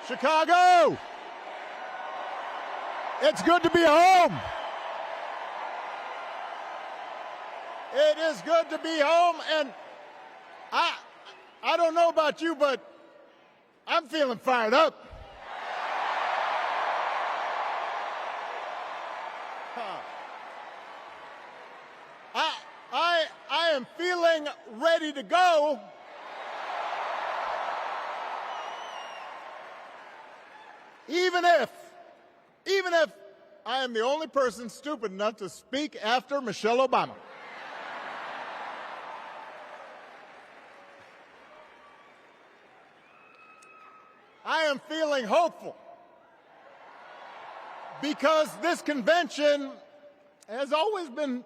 Chicago, it's good to be home. It is good to be home, and I don't know about you, but I'm feeling fired up. I am feeling ready to go. Even if I am the only person stupid enough to speak after Michelle Obama. I am feeling hopeful because this convention has always been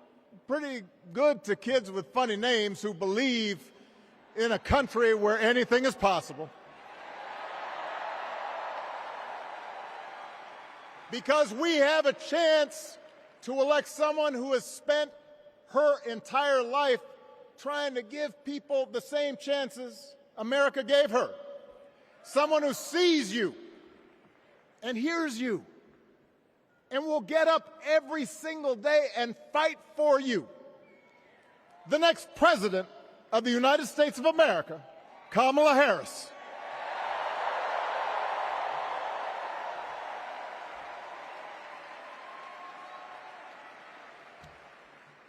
pretty good to kids with funny names who believe in a country where anything is possible. Because we have a chance to elect someone who has spent her entire life trying to give people the same chances America gave her. Someone who sees you and hears you and will get up every single day and fight for you. The next president of the United States of America, Kamala Harris.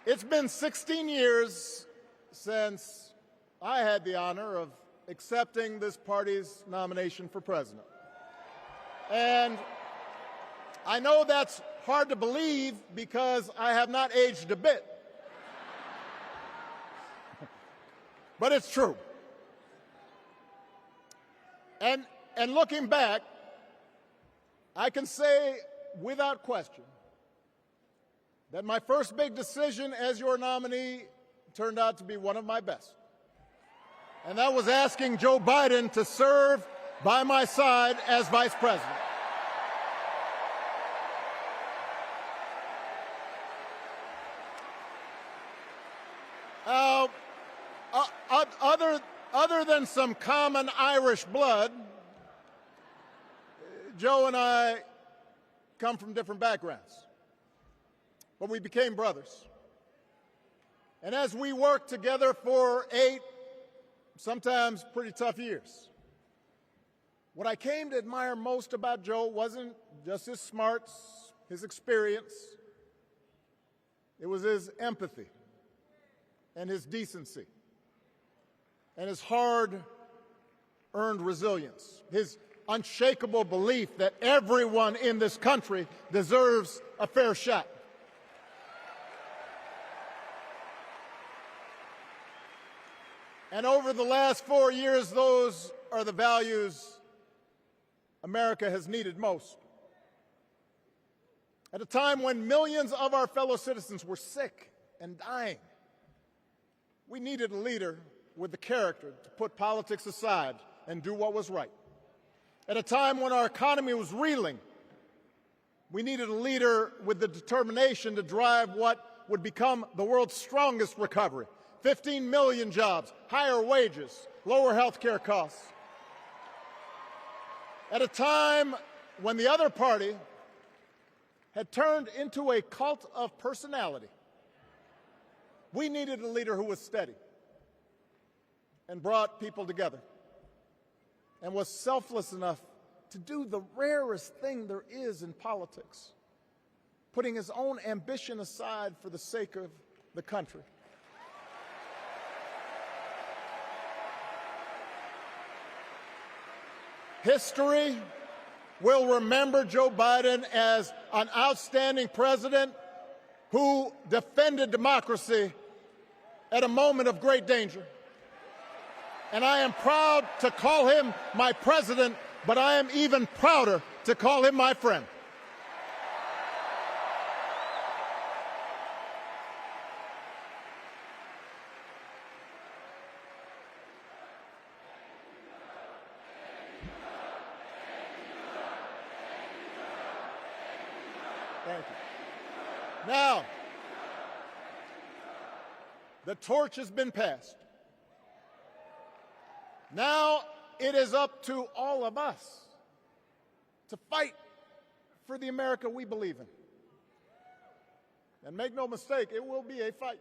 It's been 16 years since I had the honor of accepting this party's nomination for president. And I know that's hard to believe because I have not aged a bit. But it's true. And looking back, I can say without question that my first big decision as your nominee turned out to be one of my best. And that was asking Joe Biden to serve by my side as vice president. Other than some common Irish blood, Joe and I come from different backgrounds. But we became brothers. And as we worked together for 8, sometimes pretty tough years, what I came to admire most about Joe wasn't just his smarts, his experience. It was his empathy and his decency and his hard-earned resilience, his unshakable belief that everyone in this country deserves a fair shot. And over the last 4 years, those are the values America has needed most. At a time when millions of our fellow citizens were sick and dying, we needed a leader with the character to put politics aside and do what was right. At a time when our economy was reeling, we needed a leader with the determination to drive what would become the world's strongest recovery. 15 million jobs, higher wages, lower health care costs. At a time when the other party had turned into a cult of personality, we needed a leader who was steady and brought people together and was selfless enough to do the rarest thing there is in politics, putting his own ambition aside for the sake of the country. History will remember Joe Biden as an outstanding president who defended democracy at a moment of great danger. And I am proud to call him my president, but I am even prouder to call him my friend. Thank you. Now, the torch has been passed. Now it is up to all of us to fight for the America we believe in. And make no mistake, it will be a fight.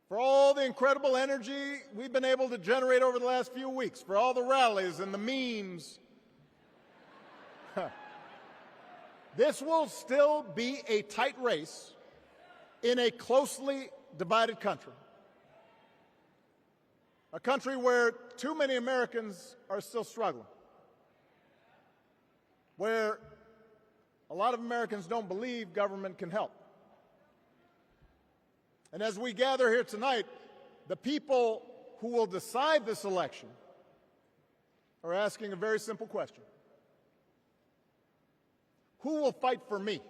For all the incredible energy we've been able to generate over the last few weeks, for all the rallies and the memes, this will still be a tight race in a closely divided country. A country where too many Americans are still struggling. Where a lot of Americans don't believe government can help. And as we gather here tonight, the people who will decide this election are asking a very simple question. Who will fight for me?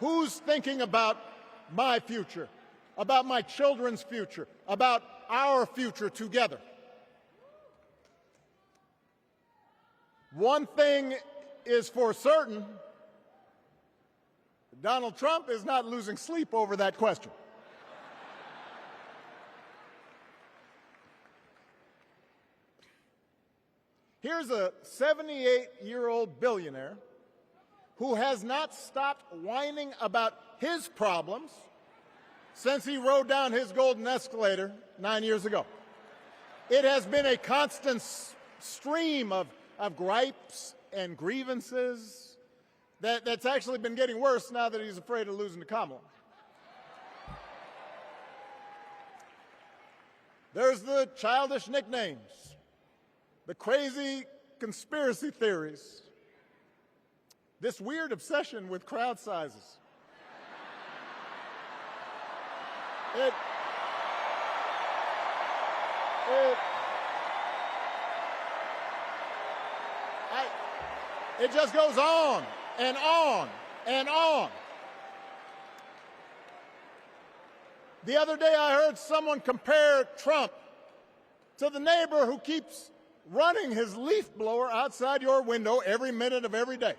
Who's thinking about my future, about my children's future, about our future together? One thing is for certain, Donald Trump is not losing sleep over that question. Here's a 78-year-old billionaire who has not stopped whining about his problems since he rode down his golden escalator 9 years ago. It has been a constant stream of gripes and grievances that's actually been getting worse now that he's afraid of losing to Kamala. There's the childish nicknames, the crazy conspiracy theories, this weird obsession with crowd sizes. It just goes on and on and on. The other day I heard someone compare Trump to the neighbor who keeps running his leaf blower outside your window every minute of every day.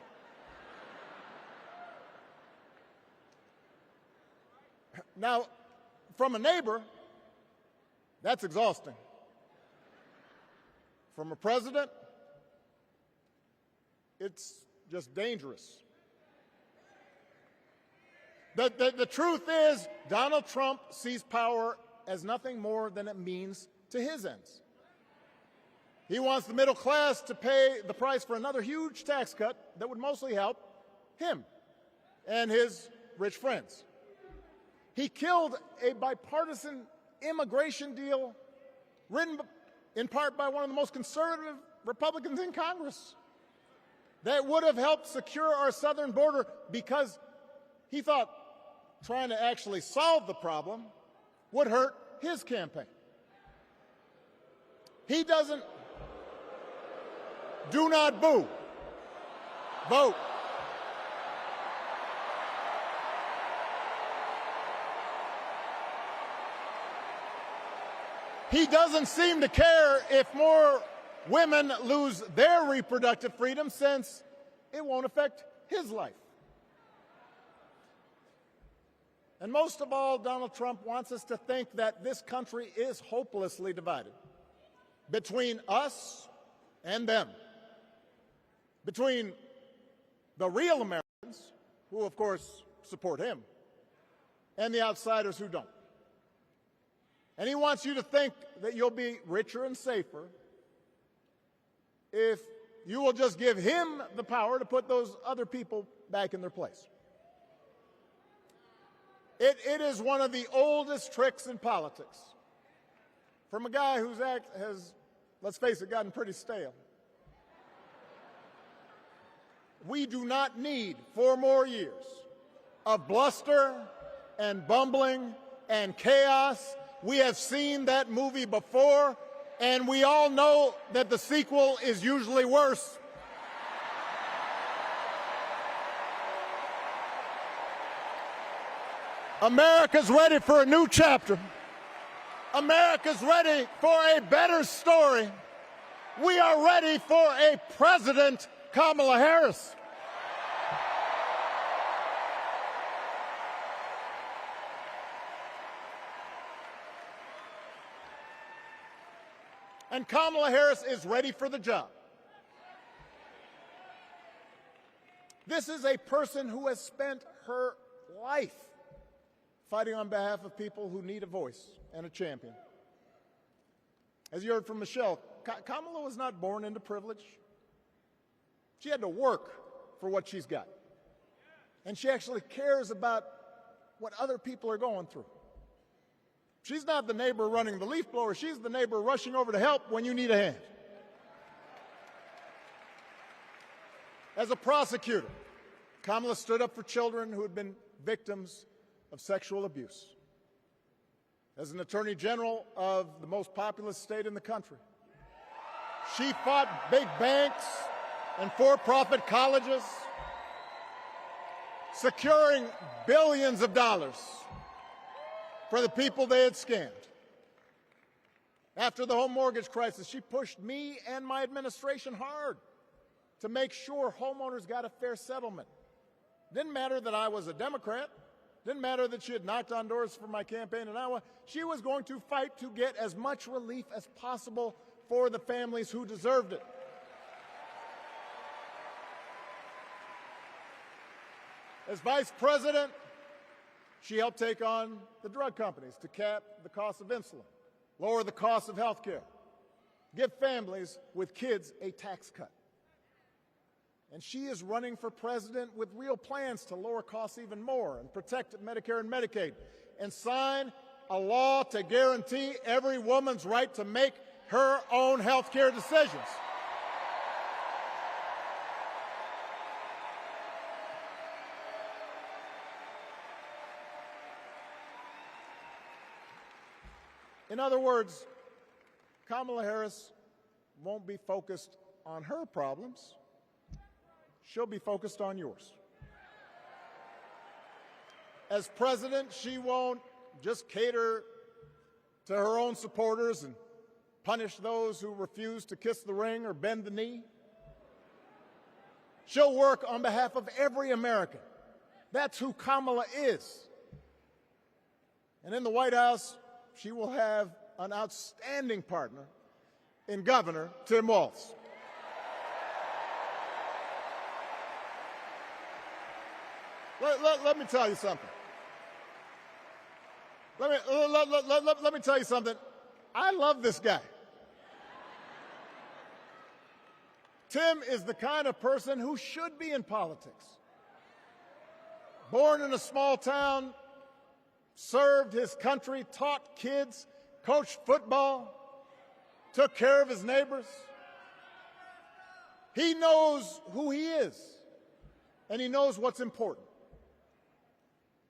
Now, from a neighbor, that's exhausting. From a president, it's just dangerous. The truth is, Donald Trump sees power as nothing more than it means to his ends. He wants the middle class to pay the price for another huge tax cut that would mostly help him and his rich friends. He killed a bipartisan immigration deal written in part by one of the most conservative Republicans in Congress that would have helped secure our southern border because he thought trying to actually solve the problem would hurt his campaign. He doesn't. Do not boo. Vote. He doesn't seem to care if more women lose their reproductive freedom since it won't affect his life. And most of all, Donald Trump wants us to think that this country is hopelessly divided between us and them, between the real Americans, who of course support him, and the outsiders who don't. And he wants you to think that you'll be richer and safer if you will just give him the power to put those other people back in their place. It is one of the oldest tricks in politics from a guy whose act has, let's face it, gotten pretty stale. We do not need 4 more years of bluster and bumbling and chaos. We have seen that movie before, and we all know that the sequel is usually worse. America's ready for a new chapter. America's ready for a better story. We are ready for a President Kamala Harris. And Kamala Harris is ready for the job. This is a person who has spent her life fighting on behalf of people who need a voice and a champion. As you heard from Michelle, Kamala was not born into privilege. She had to work for what she's got. And she actually cares about what other people are going through. She's not the neighbor running the leaf blower. She's the neighbor rushing over to help when you need a hand. As a prosecutor, Kamala stood up for children who had been victims of sexual abuse. As an attorney general of the most populous state in the country, she fought big banks and for-profit colleges, securing billions of dollars for the people they had scammed. After the home mortgage crisis, she pushed me and my administration hard to make sure homeowners got a fair settlement. Didn't matter that I was a Democrat. Didn't matter that she had knocked on doors for my campaign in Iowa. She was going to fight to get as much relief as possible for the families who deserved it. As vice president, she helped take on the drug companies to cap the cost of insulin, lower the cost of health care, give families with kids a tax cut. And she is running for president with real plans to lower costs even more and protect Medicare and Medicaid and sign a law to guarantee every woman's right to make her own health care decisions. In other words, Kamala Harris won't be focused on her problems. She'll be focused on yours. As president, she won't just cater to her own supporters and punish those who refuse to kiss the ring or bend the knee. She'll work on behalf of every American. That's who Kamala is. And in the White House, she will have an outstanding partner in Governor Tim Walz. Let me tell you something. Let me tell you something. I love this guy. Tim is the kind of person who should be in politics. Born in a small town, served his country, taught kids, coached football, took care of his neighbors. He knows who he is, and he knows what's important.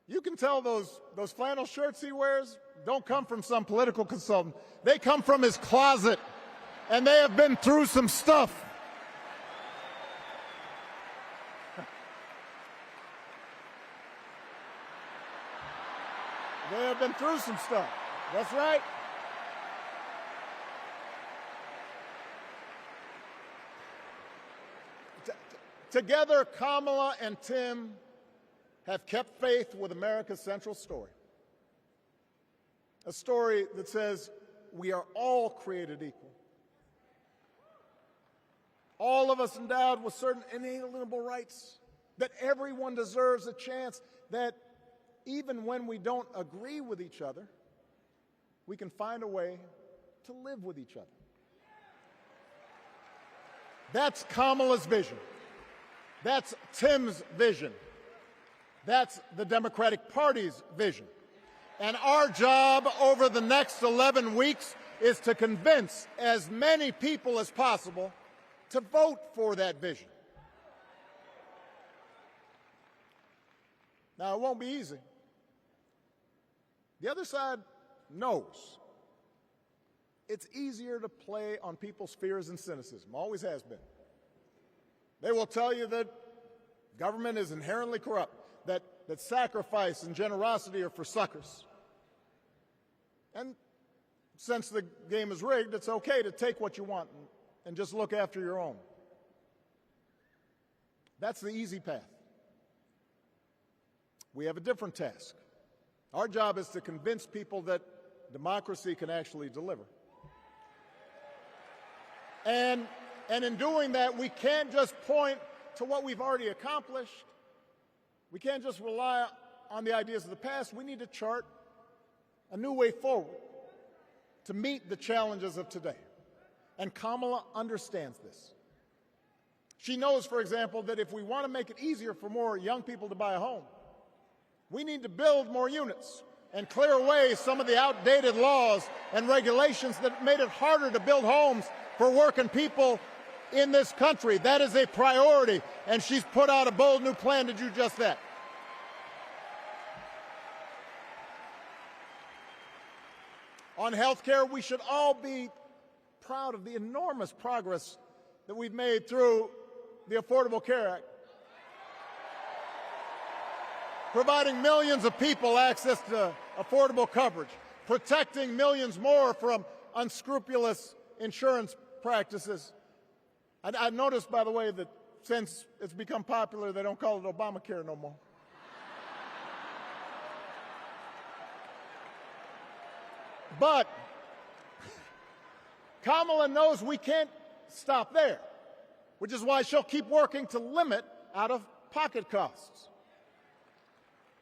You can tell those flannel shirts he wears don't come from some political consultant. They come from his closet, and they have been through some stuff. They have been through some stuff. That's right. Together, Kamala and Tim have kept faith with America's central story. A story that says we are all created equal. All of us endowed with certain inalienable rights, that everyone deserves a chance, that even when we don't agree with each other, we can find a way to live with each other. That's Kamala's vision. That's Tim's vision. That's the Democratic Party's vision. And our job over the next 11 weeks is to convince as many people as possible to vote for that vision. Now, it won't be easy. The other side knows it's easier to play on people's fears and cynicism, always has been. They will tell you that government is inherently corrupt, that sacrifice and generosity are for suckers. And since the game is rigged, it's okay to take what you want and just look after your own. That's the easy path. We have a different task. Our job is to convince people that democracy can actually deliver. And in doing that, we can't just point to what we've already accomplished. We can't just rely on the ideas of the past. We need to chart a new way forward to meet the challenges of today. And Kamala understands this. She knows, for example, that if we want to make it easier for more young people to buy a home, we need to build more units and clear away some of the outdated laws and regulations that made it harder to build homes for working people in this country. That is a priority, and she's put out a bold new plan to do just that. On health care, we should all be proud of the enormous progress that we've made through the Affordable Care Act, providing millions of people access to affordable coverage, protecting millions more from unscrupulous insurance practices. I noticed, by the way, that since it's become popular, they don't call it Obamacare no more. But Kamala knows we can't stop there, which is why she'll keep working to limit out-of-pocket costs.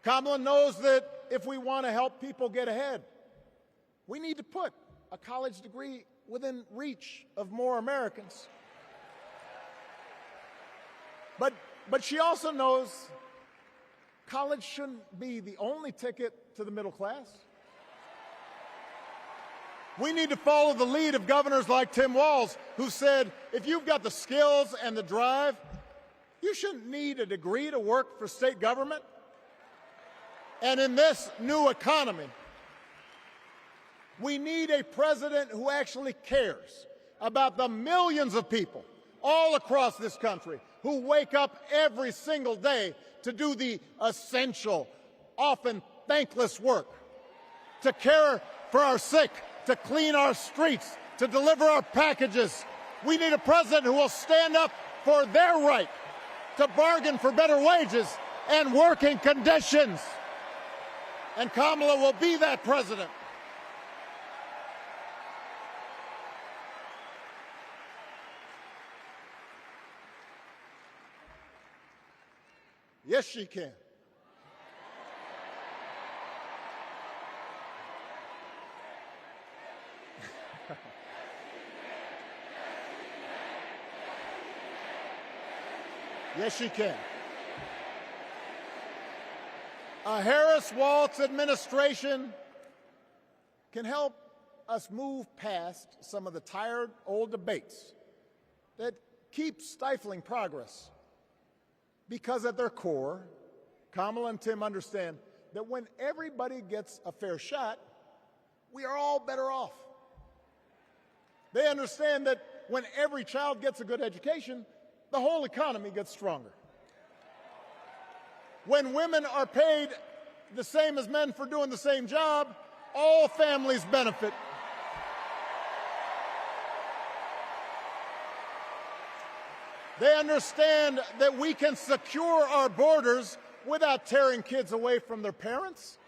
Kamala knows that if we want to help people get ahead, we need to put a college degree within reach of more Americans. But she also knows college shouldn't be the only ticket to the middle class. We need to follow the lead of governors like Tim Walz, who said, if you've got the skills and the drive, you shouldn't need a degree to work for state government. And in this new economy, we need a president who actually cares about the millions of people all across this country who wake up every single day to do the essential, often thankless work, to care for our sick, to clean our streets, to deliver our packages. We need a president who will stand up for their right to bargain for better wages and working conditions. And Kamala will be that president. Yes, she can. Yes, she can. A Harris-Walz administration can help us move past some of the tired old debates that keep stifling progress. Because at their core, Kamala and Tim understand that when everybody gets a fair shot, we are all better off. They understand that when every child gets a good education, the whole economy gets stronger. When women are paid the same as men for doing the same job, all families benefit. They understand that we can secure our borders without tearing kids away from their parents,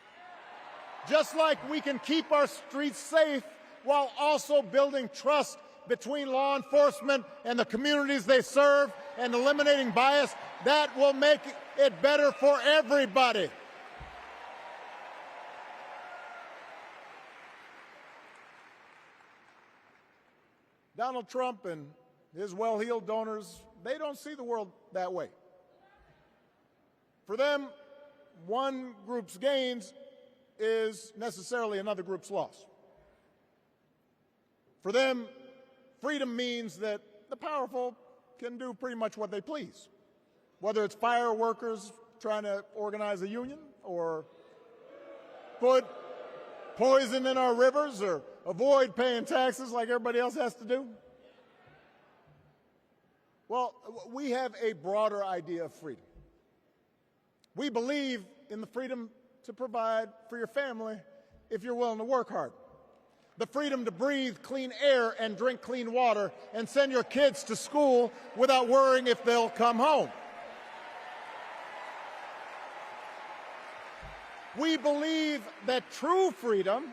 just like we can keep our streets safe while also building trust between law enforcement and the communities they serve and eliminating bias. That will make it better for everybody. Donald Trump and his well-heeled donors, they don't see the world that way. For them, one group's gains is necessarily another group's loss. For them, freedom means that the powerful can do pretty much what they please, whether it's fire workers trying to organize a union or put poison in our rivers or avoid paying taxes like everybody else has to do. Well, we have a broader idea of freedom. We believe in the freedom to provide for your family if you're willing to work hard. The freedom to breathe clean air and drink clean water and send your kids to school without worrying if they'll come home. We believe that true freedom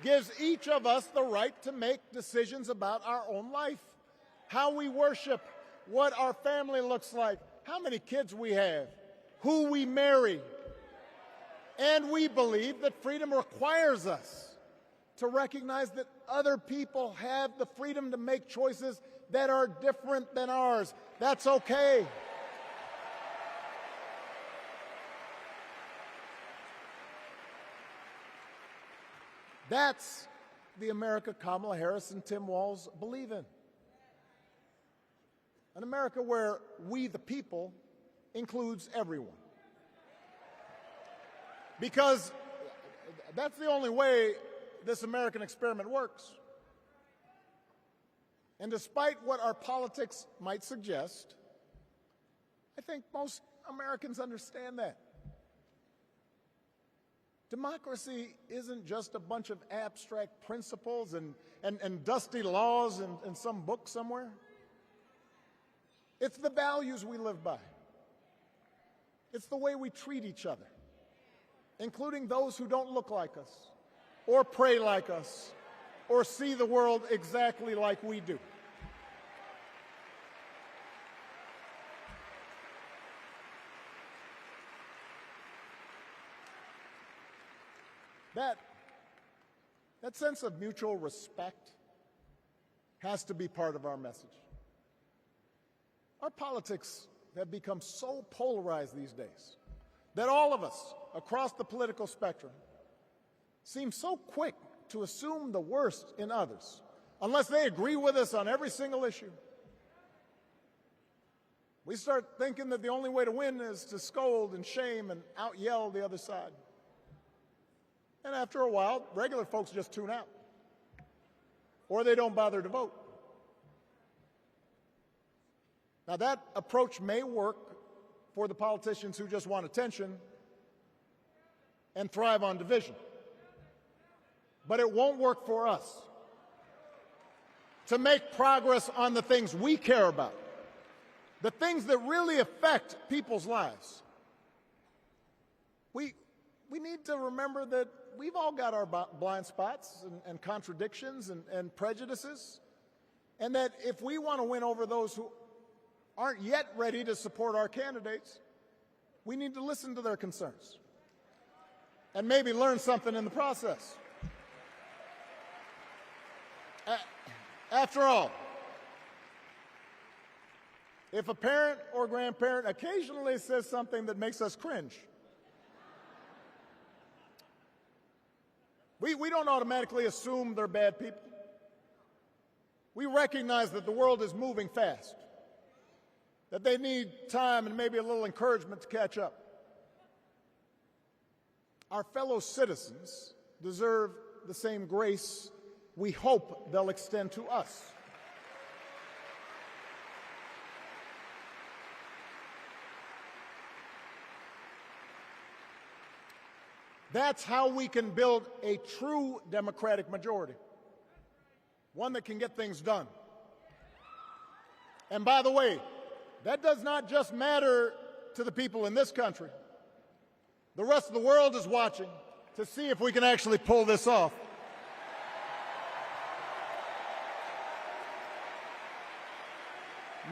gives each of us the right to make decisions about our own life, how we worship, what our family looks like, how many kids we have, who we marry. And we believe that freedom requires us to recognize that other people have the freedom to make choices that are different than ours. That's okay. That's the America Kamala Harris and Tim Walz believe in. An America where we, the people, includes everyone. Because that's the only way this American experiment works. And despite what our politics might suggest, I think most Americans understand that. Democracy isn't just a bunch of abstract principles and dusty laws in some book somewhere. It's the values we live by. It's the way we treat each other, including those who don't look like us, or pray like us, or see the world exactly like we do. That sense of mutual respect has to be part of our message. Our politics have become so polarized these days that all of us across the political spectrum seem so quick to assume the worst in others, unless they agree with us on every single issue. We start thinking that the only way to win is to scold and shame and out-yell the other side. And after a while, regular folks just tune out, or they don't bother to vote. Now, that approach may work for the politicians who just want attention and thrive on division, but it won't work for us to make progress on the things we care about, the things that really affect people's lives. We need to remember that we've all got our blind spots and contradictions and prejudices, and that if we want to win over those who aren't yet ready to support our candidates, we need to listen to their concerns and maybe learn something in the process. After all, if a parent or grandparent occasionally says something that makes us cringe, we don't automatically assume they're bad people. We recognize that the world is moving fast, that they need time and maybe a little encouragement to catch up. Our fellow citizens deserve the same grace we hope they'll extend to us. That's how we can build a true democratic majority, one that can get things done. And by the way, that does not just matter to the people in this country. The rest of the world is watching to see if we can actually pull this off.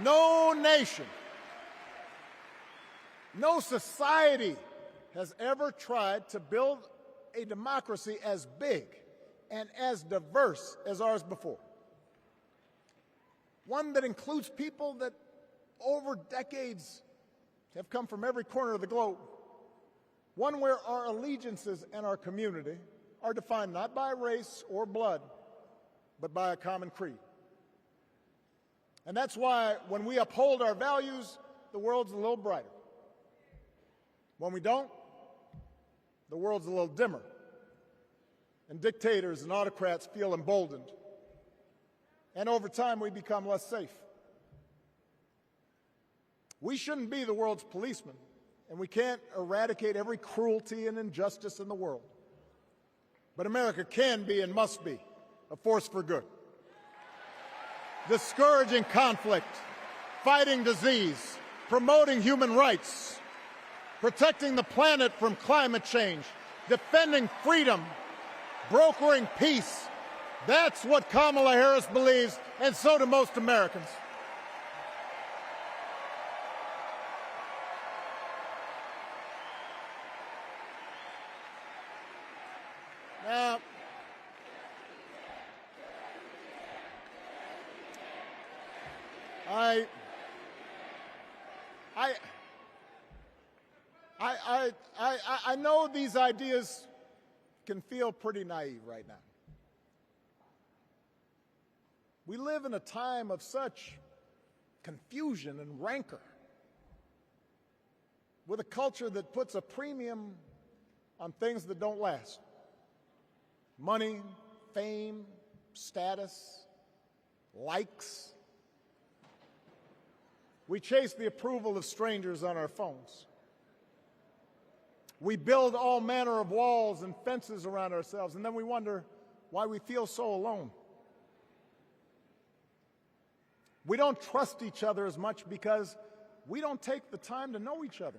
No nation, no society has ever tried to build a democracy as big and as diverse as ours before. One that includes people that over decades have come from every corner of the globe. One where our allegiances and our community are defined not by race or blood, but by a common creed. And that's why when we uphold our values, the world's a little brighter. When we don't, the world's a little dimmer, and dictators and autocrats feel emboldened. And over time, we become less safe. We shouldn't be the world's policemen, and we can't eradicate every cruelty and injustice in the world. But America can be and must be a force for good, discouraging conflict, fighting disease, promoting human rights, protecting the planet from climate change, defending freedom, brokering peace. That's what Kamala Harris believes, and so do most Americans. I know these ideas can feel pretty naive right now. We live in a time of such confusion and rancor, with a culture that puts a premium on things that don't last. Money, fame, status, likes. We chase the approval of strangers on our phones. We build all manner of walls and fences around ourselves, and then we wonder why we feel so alone. We don't trust each other as much because we don't take the time to know each other.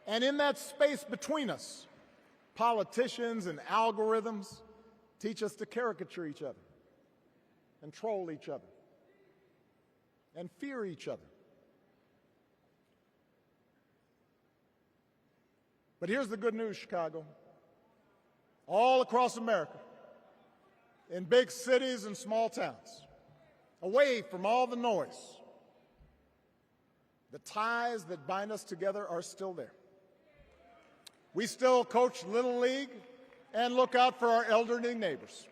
And in that space between us, politicians and algorithms teach us to caricature each other and troll each other and fear each other. But here's the good news, Chicago. All across America, in big cities and small towns, away from all the noise, the ties that bind us together are still there. We still coach Little League and look out for our elderly neighbors.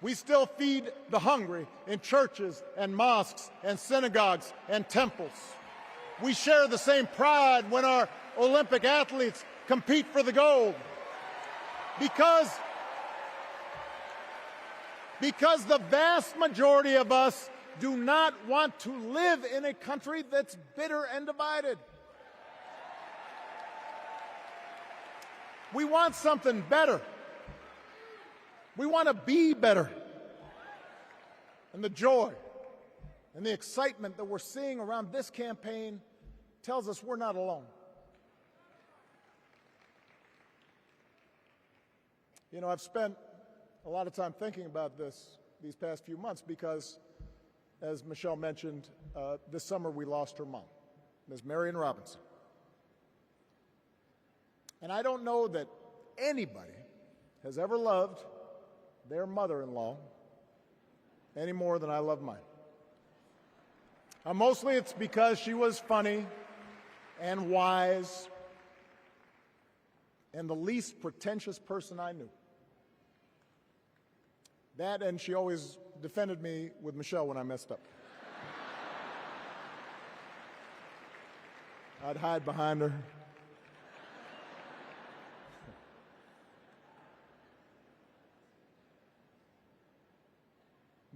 We still feed the hungry in churches and mosques and synagogues and temples. We share the same pride when our Olympic athletes compete for the gold. Because the vast majority of us do not want to live in a country that's bitter and divided. We want something better. We want to be better. And the joy and the excitement that we're seeing around this campaign tells us we're not alone. You know, I've spent a lot of time thinking about these past few months because, as Michelle mentioned, this summer we lost her mom, Ms. Marion Robinson. And I don't know that anybody has ever loved their mother-in-law any more than I love mine. Mostly it's because she was funny and wise and the least pretentious person I knew. That, and she always defended me with Michelle when I messed up. I'd hide behind her.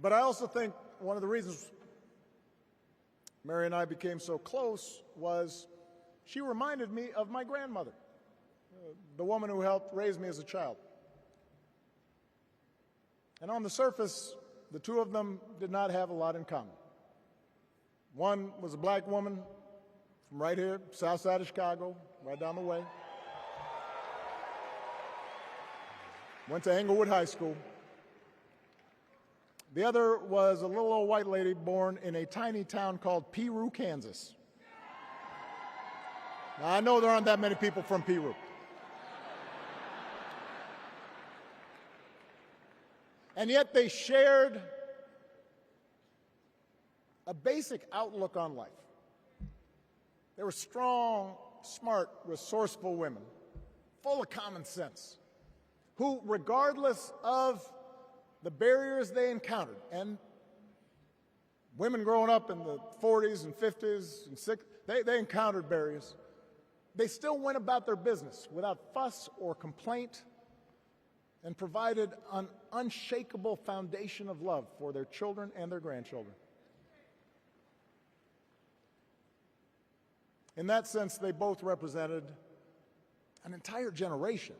But I also think one of the reasons Mary and I became so close was she reminded me of my grandmother, the woman who helped raise me as a child. And on the surface, the two of them did not have a lot in common. One was a black woman from right here, south side of Chicago, right down the way. Went to Englewood High School. The other was a little old white lady born in a tiny town called Peru, Kansas. Now, I know there aren't that many people from Peru. And yet they shared a basic outlook on life. They were strong, smart, resourceful women, full of common sense, who, regardless of the barriers they encountered, and women growing up in the 40s and 50s and 60s, they encountered barriers. They still went about their business without fuss or complaint and provided an unshakable foundation of love for their children and their grandchildren. In that sense, they both represented an entire generation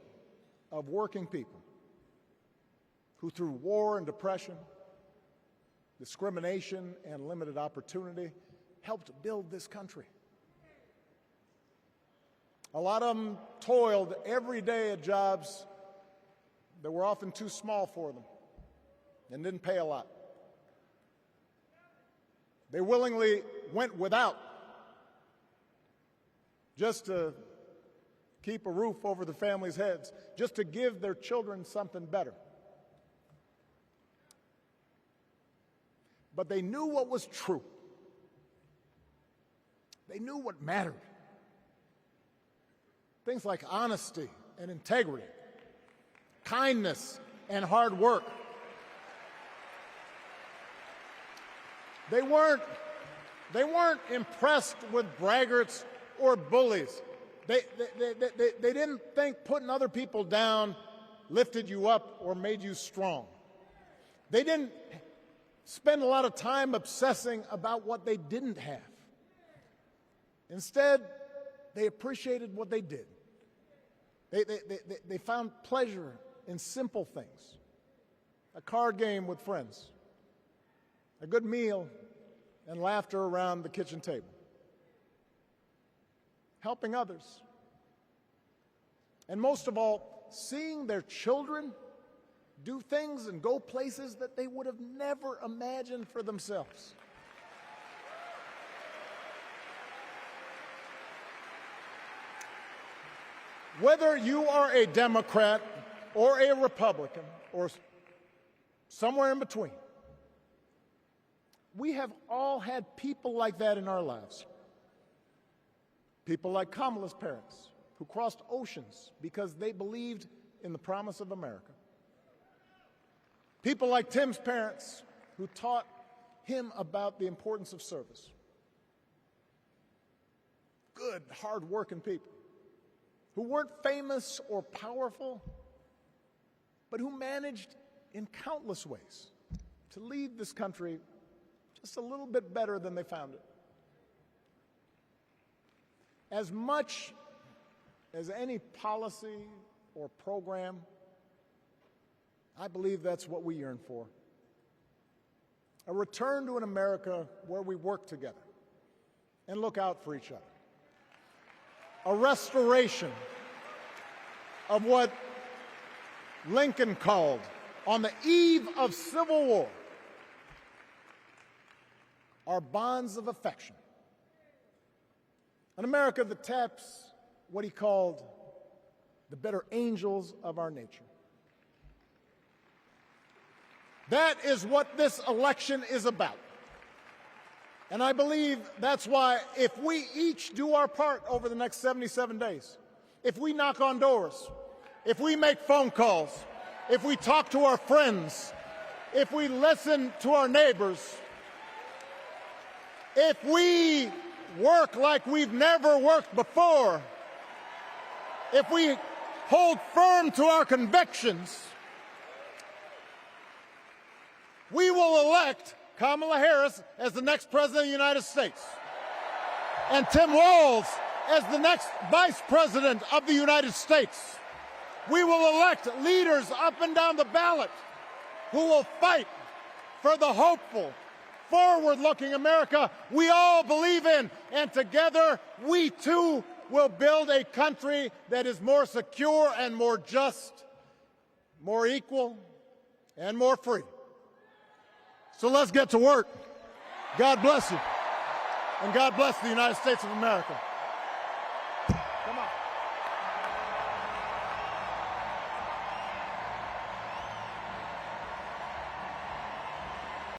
of working people who, through war and depression, discrimination and limited opportunity, helped build this country. A lot of them toiled every day at jobs that were often too small for them and didn't pay a lot. They willingly went without just to keep a roof over the family's heads, just to give their children something better. But they knew what was true. They knew what mattered. Things like honesty and integrity, kindness and hard work. They weren't impressed with braggarts or bullies. They didn't think putting other people down lifted you up or made you strong. They didn't spend a lot of time obsessing about what they didn't have. Instead, they appreciated what they did. They found pleasure in simple things. A card game with friends, a good meal, and laughter around the kitchen table. Helping others. And most of all, seeing their children do things and go places that they would have never imagined for themselves. Whether you are a Democrat or a Republican or somewhere in between, we have all had people like that in our lives. People like Kamala's parents, who crossed oceans because they believed in the promise of America. People like Tim's parents, who taught him about the importance of service. Good, hard-working people who weren't famous or powerful, but who managed in countless ways to leave this country just a little bit better than they found it. As much as any policy or program, I believe that's what we yearn for. A return to an America where we work together and look out for each other. A restoration of what Lincoln called, on the eve of Civil War, our bonds of affection. An America that taps what he called the better angels of our nature. That is what this election is about. And I believe that's why if we each do our part over the next 77 days, if we knock on doors, if we make phone calls, if we talk to our friends, if we listen to our neighbors, if we work like we've never worked before, if we hold firm to our convictions, we will elect Kamala Harris as the next President of the United States and Tim Walz as the next Vice President of the United States. We will elect leaders up and down the ballot who will fight for the hopeful, forward-looking America we all believe in, and together we too will build a country that is more secure and more just, more equal, and more free. So let's get to work. God bless you, and God bless the United States of America. Come on.